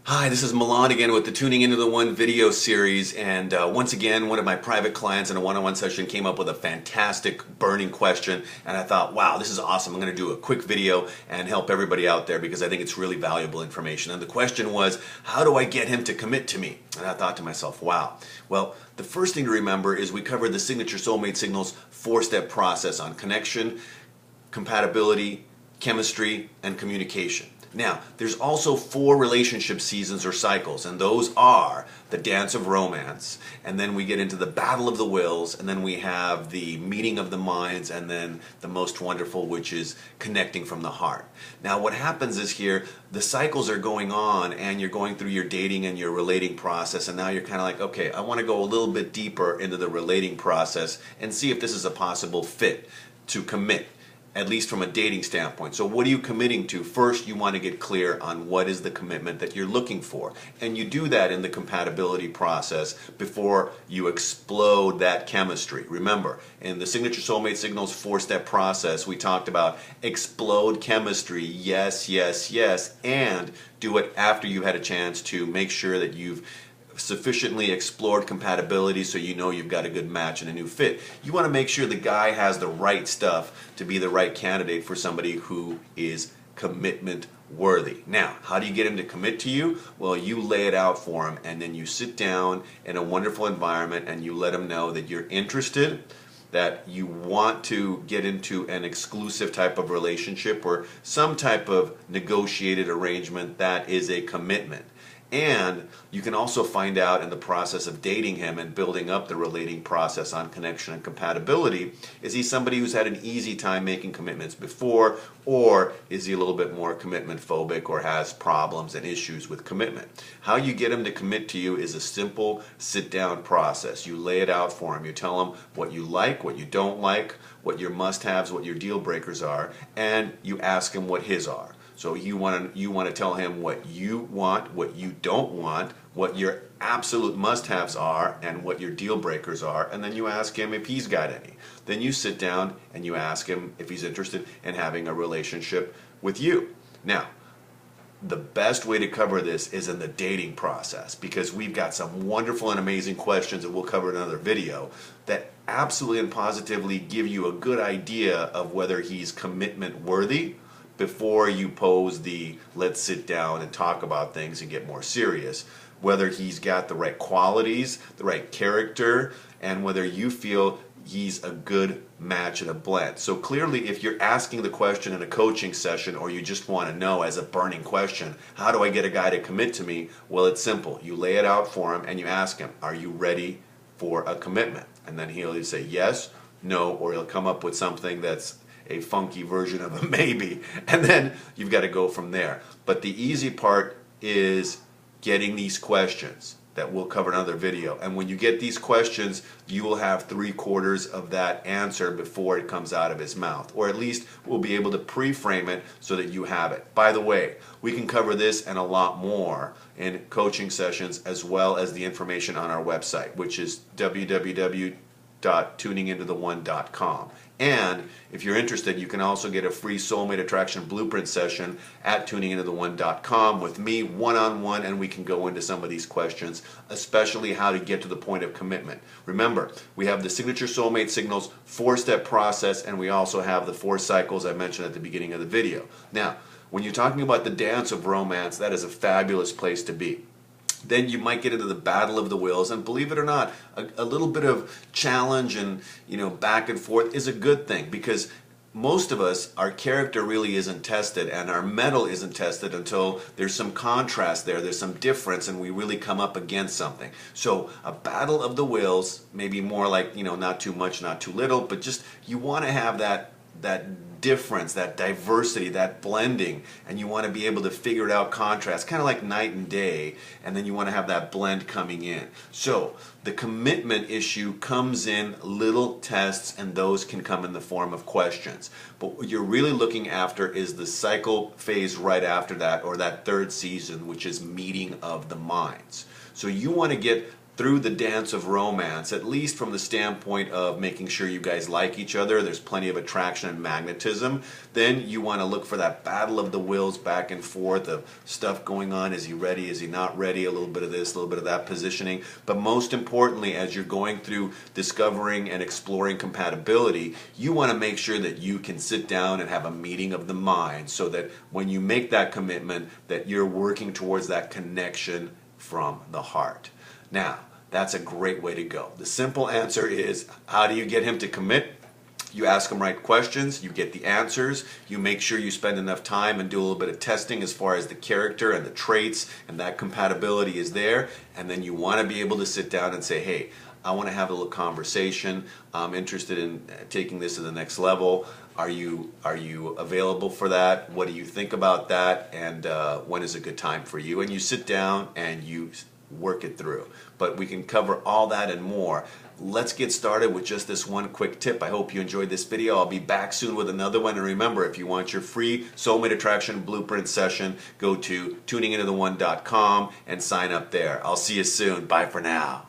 Hi, this is Milan again with the Tuning Into the One video series, and once again one of my private clients in a one-on-one session came up with a fantastic burning question, and I thought, wow, this is awesome. I'm going to do a quick video and help everybody out there because I think it's really valuable information. And the question was, how do I get him to commit to me? And I thought to myself, wow. Well, the first thing to remember is we covered the Signature Soulmate Signals 4-step process on connection, compatibility, chemistry, and communication. Now, there's also 4 relationship seasons or cycles, and those are the dance of romance, and then we get into the battle of the wills, and then we have the meeting of the minds, and then the most wonderful, which is connecting from the heart. Now, what happens is here, the cycles are going on, and you're going through your dating and your relating process, and now you're kind of like, okay, I want to go a little bit deeper into the relating process and see if this is a possible fit to commit, at least from a dating standpoint. So what are you committing to? First, you want to get clear on what is the commitment that you're looking for. And you do that in the compatibility process before you explode that chemistry. Remember, in the Signature Soulmate Signals 4-step process, we talked about explode chemistry, yes, yes, yes, and do it after you had a chance to make sure that you've sufficiently explored compatibility so you know you've got a good match and a new fit. You want to make sure the guy has the right stuff to be the right candidate for somebody who is commitment worthy. Now, how do you get him to commit to you? Well, you lay it out for him, and then you sit down in a wonderful environment and you let him know that you're interested, that you want to get into an exclusive type of relationship or some type of negotiated arrangement that is a commitment. And you can also find out in the process of dating him and building up the relating process on connection and compatibility, is he somebody who's had an easy time making commitments before, or is he a little bit more commitment phobic or has problems and issues with commitment? How you get him to commit to you is a simple sit down process. You lay it out for him. You tell him what you like, what you don't like, what your must-haves, what your deal breakers are, and you ask him what his are. So you want to tell him what you want, what you don't want, what your absolute must-haves are, and what your deal breakers are, and then you ask him if he's got any. Then you sit down and you ask him if he's interested in having a relationship with you. Now, the best way to cover this is in the dating process, because we've got some wonderful and amazing questions that we'll cover in another video that absolutely and positively give you a good idea of whether he's commitment worthy before you pose the let's sit down and talk about things and get more serious, whether he's got the right qualities, the right character, and whether you feel he's a good match and a blend. So clearly, if you're asking the question in a coaching session, or you just want to know as a burning question, how do I get a guy to commit to me? Well, it's simple. You lay it out for him and you ask him, are you ready for a commitment? And then he'll either say yes, no, or he'll come up with something that's a funky version of a maybe, and then you've got to go from there. But the easy part is getting these questions that we'll cover in another video. And when you get these questions, you will have 3/4 of that answer before it comes out of his mouth, or at least we'll be able to pre-frame it so that you have it. By the way, we can cover this and a lot more in coaching sessions, as well as the information on our website, which is www.tuningintothe1.com. And if you're interested, you can also get a free Soulmate Attraction Blueprint Session at tuningintothe1.com with me one-on-one, and we can go into some of these questions, especially how to get to the point of commitment. Remember, we have the Signature Soulmate Signals 4-step process, and we also have the 4 cycles I mentioned at the beginning of the video. Now, when you're talking about the dance of romance, that is a fabulous place to be. Then you might get into the battle of the wills, and believe it or not, a little bit of challenge and back and forth is a good thing, because most of us, our character really isn't tested and our mettle isn't tested until there's some contrast there's some difference, and we really come up against something. So a battle of the wills, maybe more like, not too much, not too little, but just you want to have that difference, that diversity, that blending, and you want to be able to figure it out, contrast, kind of like night and day, and then you want to have that blend coming in. So the commitment issue comes in little tests, and those can come in the form of questions. But what you're really looking after is the cycle phase right after that, or that 3rd season, which is meeting of the minds. So you want to get through the dance of romance, at least from the standpoint of making sure you guys like each other, there's plenty of attraction and magnetism, then you want to look for that battle of the wills back and forth of stuff going on. Is he ready? Is he not ready? A little bit of this, a little bit of that positioning. But most importantly, as you're going through discovering and exploring compatibility, you want to make sure that you can sit down and have a meeting of the mind so that when you make that commitment, that you're working towards that connection from the heart. Now, that's a great way to go. The simple answer is, how do you get him to commit? You ask him right questions, you get the answers, you make sure you spend enough time and do a little bit of testing as far as the character and the traits, and that compatibility is there, and then you want to be able to sit down and say, hey, I want to have a little conversation, I'm interested in taking this to the next level. Are you available for that? What do you think about that? And when is a good time for you? And you sit down and you work it through. But we can cover all that and more. Let's get started with just this one quick tip. I hope you enjoyed this video. I'll be back soon with another one. And remember, if you want your free Soulmate Attraction Blueprint Session, go to tuningintotheone.com and sign up there. I'll see you soon. Bye for now.